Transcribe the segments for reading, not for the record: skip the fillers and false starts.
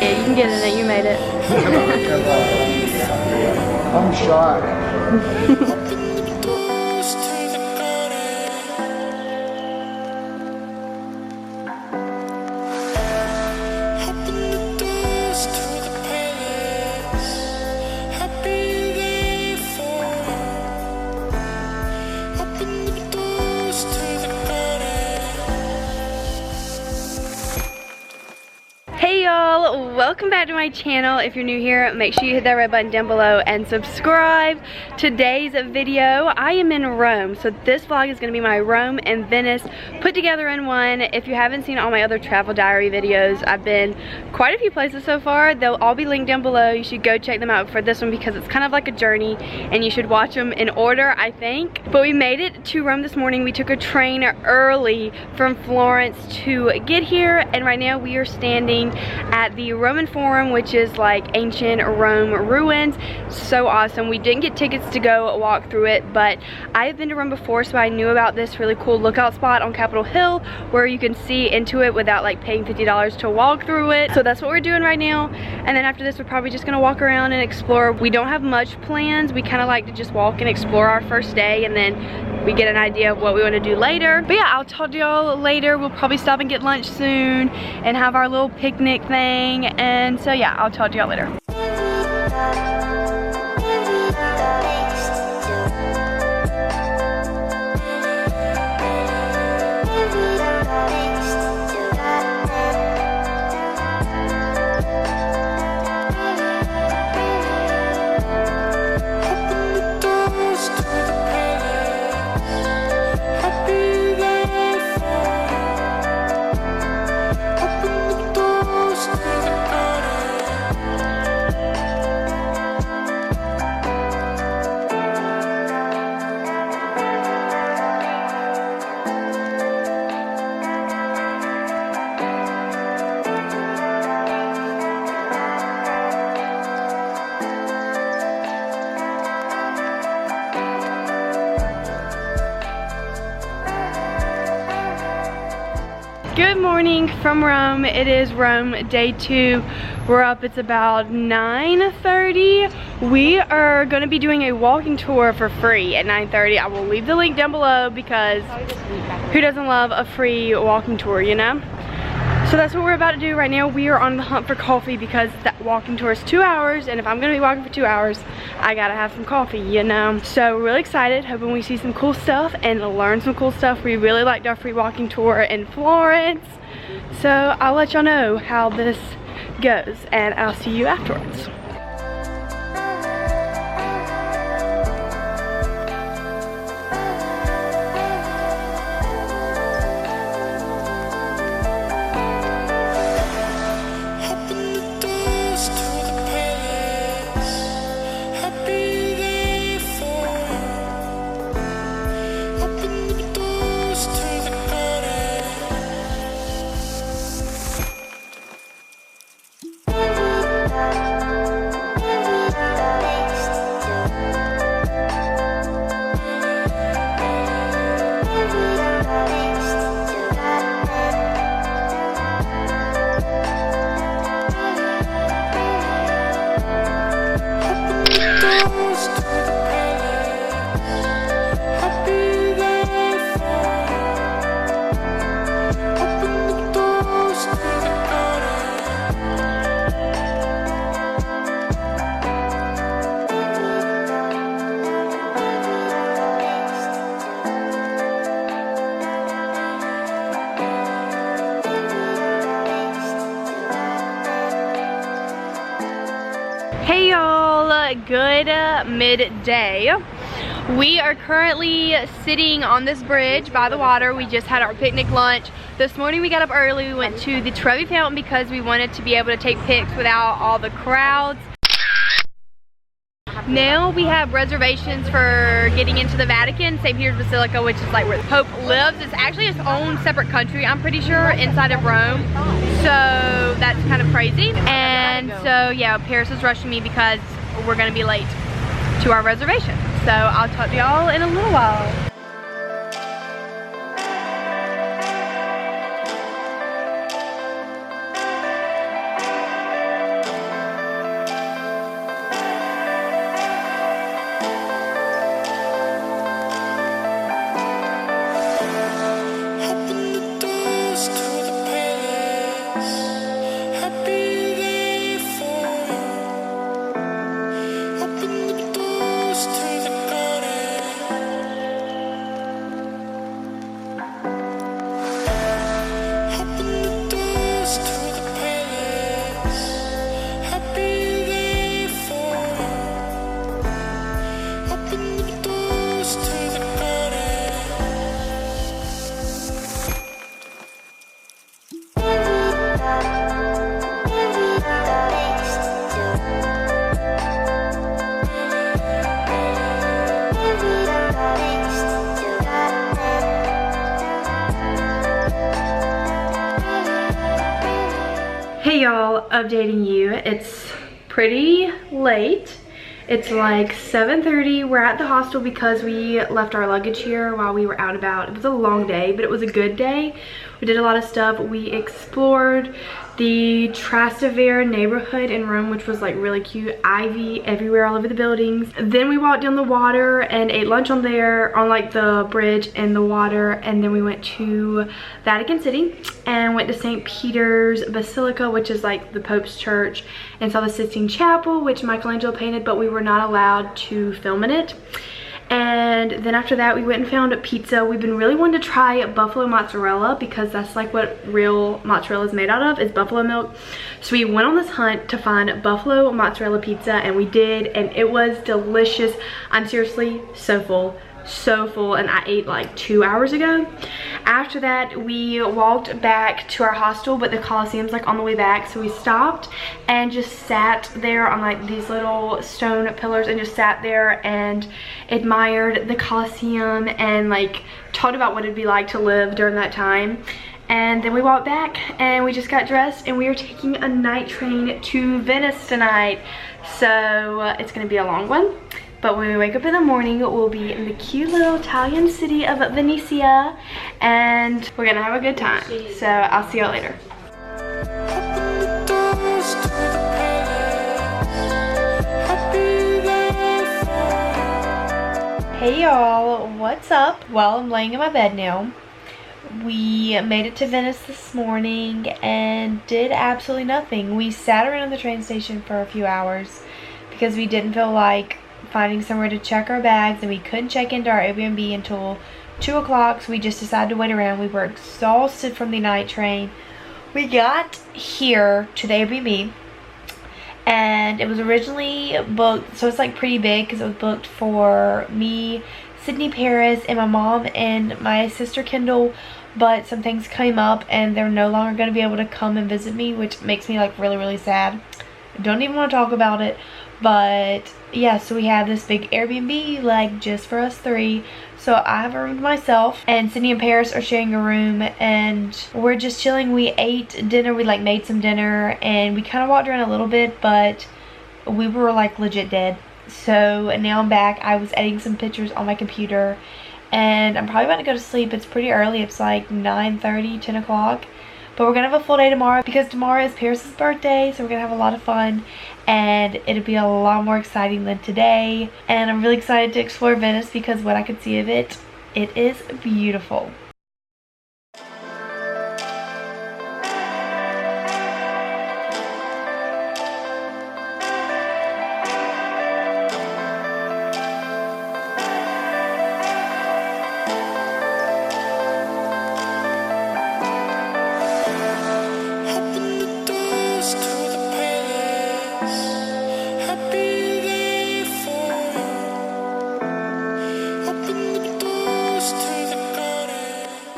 Yeah, you can get in it. You made it. I'm shy. Hey y'all, welcome back to my channel. If you're new here, make sure you hit that red button down below and subscribe. Today's video, I am in Rome, so this vlog is going to be my Rome and Venice put together in one. If you haven't seen all my other travel diary videos, I've been quite a few places so far. They'll all be linked down below. You should go check them out for this one because it's kind of like a journey and you should watch them in order, I think. But we made it to Rome this morning. We took a train early from Florence to get here, and right now we are standing at the Roman Forum, which is like ancient Rome ruins. So awesome. We didn't get tickets to go walk through it, but I've been to Rome before, so I knew about this really cool lookout spot on Capitol Hill where you can see into it without like paying $50 to walk through it. So that's what we're doing right now, and then after this we're probably just gonna walk around and explore. We don't have much plans. We kind of like to just walk and explore our first day, and then we get an idea of what we want to do later. But yeah, I'll talk to y'all later. We'll probably stop and get lunch soon and have our little picnic thing, and so yeah, I'll talk to y'all later. Good morning from Rome. It is Rome day 2. We're up, it's about 9:30. We are going to be doing a walking tour for free at 9:30. I will leave the link down below because who doesn't love a free walking tour, you know? So that's what we're about to do right now. We are on the hunt for coffee because that walking tour is 2 hours, and if I'm gonna be walking for 2 hours, I gotta have some coffee, you know? So we're really excited, hoping we see some cool stuff and learn some cool stuff. We really liked our free walking tour in Florence. So I'll let y'all know how this goes, and I'll see you afterwards. Hey y'all, good midday. We are currently sitting on this bridge by the water. We just had our picnic lunch. This morning we got up early. We went to the Trevi Fountain because we wanted to be able to take pics without all the crowds. Now we have reservations for getting into the Vatican, St. Peter's Basilica, which is like where the Pope lives. It's actually its own separate country, I'm pretty sure, inside of Rome. So that's kind of crazy. And so yeah, Paris is rushing me because we're gonna be late to our reservation. So I'll talk to y'all in a little while. Hey y'all, updating you. It's pretty late. It's like 7:30. We're at the hostel because we left our luggage here while we were out and about. It was a long day, but it was a good day. We did a lot of stuff. We explored the Trastevere neighborhood in Rome, which was like really cute. Ivy everywhere all over the buildings. Then we walked down the water and ate lunch on there on like the bridge and the water. And then we went to Vatican City and went to St. Peter's Basilica, which is like the Pope's church, and saw the Sistine Chapel, which Michelangelo painted, but we were not allowed to film in it. And then after that, we went and found a pizza. We've been really wanting to try buffalo mozzarella because that's like what real mozzarella is made out of, is buffalo milk. So we went on this hunt to find buffalo mozzarella pizza, and we did, and it was delicious. I'm seriously so full, and I ate like 2 hours ago. After that, we walked back to our hostel, but the Coliseum's like on the way back, so we stopped and just sat there on like these little stone pillars and just sat there and admired the Coliseum and like talked about what it'd be like to live during that time. And then we walked back and we just got dressed, and we are taking a night train to Venice tonight. So it's gonna be a long one. But when we wake up in the morning, we'll be in the cute little Italian city of Venice, and we're gonna have a good time. So I'll see y'all later. Hey y'all, what's up? Well, I'm laying in my bed now. We made it to Venice this morning and did absolutely nothing. We sat around the train station for a few hours because we didn't feel like finding somewhere to check our bags, and we couldn't check into our Airbnb until 2 o'clock, so we just decided to wait around. We were exhausted from the night train. We got here to the Airbnb, and it was originally booked, so it's like pretty big because it was booked for me, Sydney, Paris, and my mom and my sister Kendall, but some things came up and they're no longer going to be able to come and visit me, which makes me like really sad. I don't even want to talk about it. But yeah, so we have this big Airbnb like just for us three. So I have a room to myself, and Sydney and Paris are sharing a room, and we're just chilling. We ate dinner, we like made some dinner, and we kind of walked around a little bit, but we were like legit dead. So now I'm back. I was editing some pictures on my computer, and I'm probably about to go to sleep. It's pretty early. It's like 9:30, 10 o'clock. But we're gonna have a full day tomorrow because tomorrow is Paris's birthday, so we're gonna have a lot of fun, and it'll be a lot more exciting than today. And I'm really excited to explore Venice because what I could see of it, it is beautiful.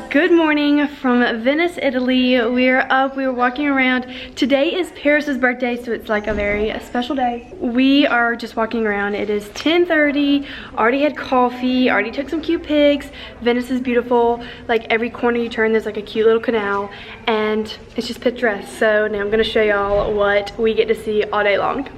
Good morning from Venice, Italy. We're up, we were walking around. Today is Paris's birthday, so it's like a very special day. We are just walking around. It is 10:30, already had coffee, already took some cute pics. Venice is beautiful. Like every corner you turn, there's like a cute little canal, and it's just picturesque. So now I'm gonna show y'all what we get to see all day long.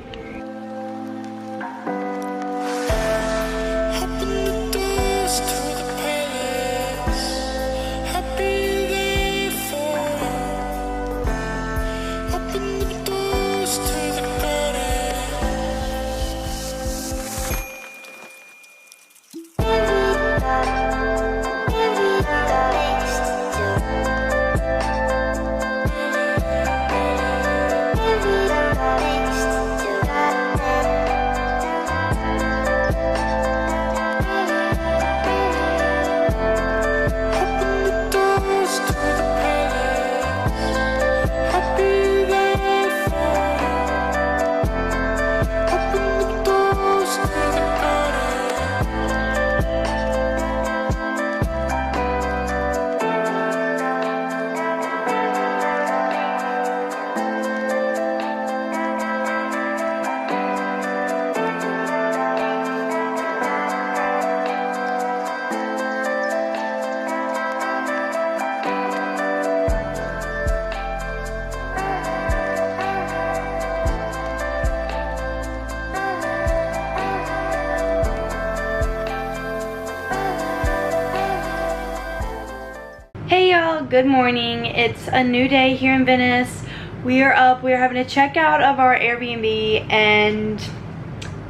good morning. It's a new day here in Venice. We are up. We are having a checkout of our Airbnb, and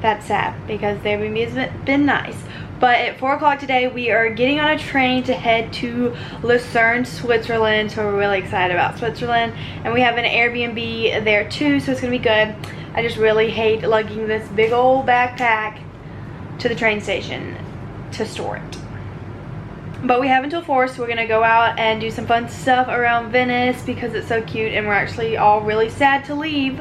that's sad because the Airbnb has been nice. But at 4 o'clock today, we are getting on a train to head to Lucerne, Switzerland. So we're really excited about Switzerland. And we have an Airbnb there too, so it's going to be good. I just really hate lugging this big old backpack to the train station to store it. But we have until 4, so we're going to go out and do some fun stuff around Venice because it's so cute. And we're actually all really sad to leave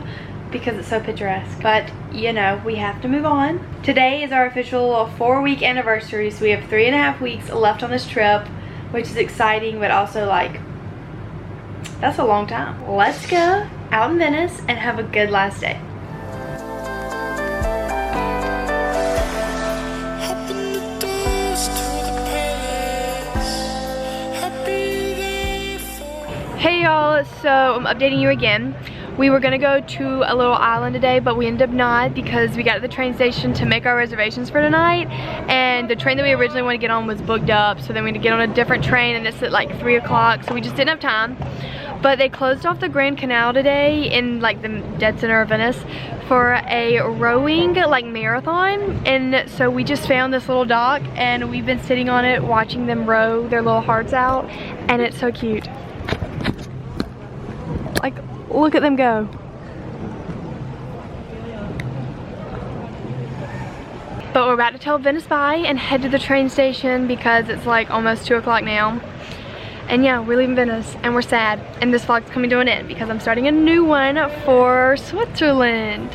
because it's so picturesque. But, you know, we have to move on. Today is our official 4-week anniversary, so we have 3.5 weeks left on this trip, which is exciting, but also, like, that's a long time. Let's go out in Venice and have a good last day. Hey y'all, so I'm updating you again. We were gonna go to a little island today, but we ended up not because we got to the train station to make our reservations for tonight, and the train that we originally wanted to get on was booked up, so then we had to get on a different train, and it's at like 3 o'clock, so we just didn't have time. But they closed off the Grand Canal today in like the dead center of Venice for a rowing like marathon, and so we just found this little dock and we've been sitting on it watching them row their little hearts out, and it's so cute. Like, look at them go. But we're about to tell Venice bye and head to the train station because it's like almost 2 o'clock now. And yeah, we're leaving Venice and we're sad. And this vlog's coming to an end because I'm starting a new one for Switzerland.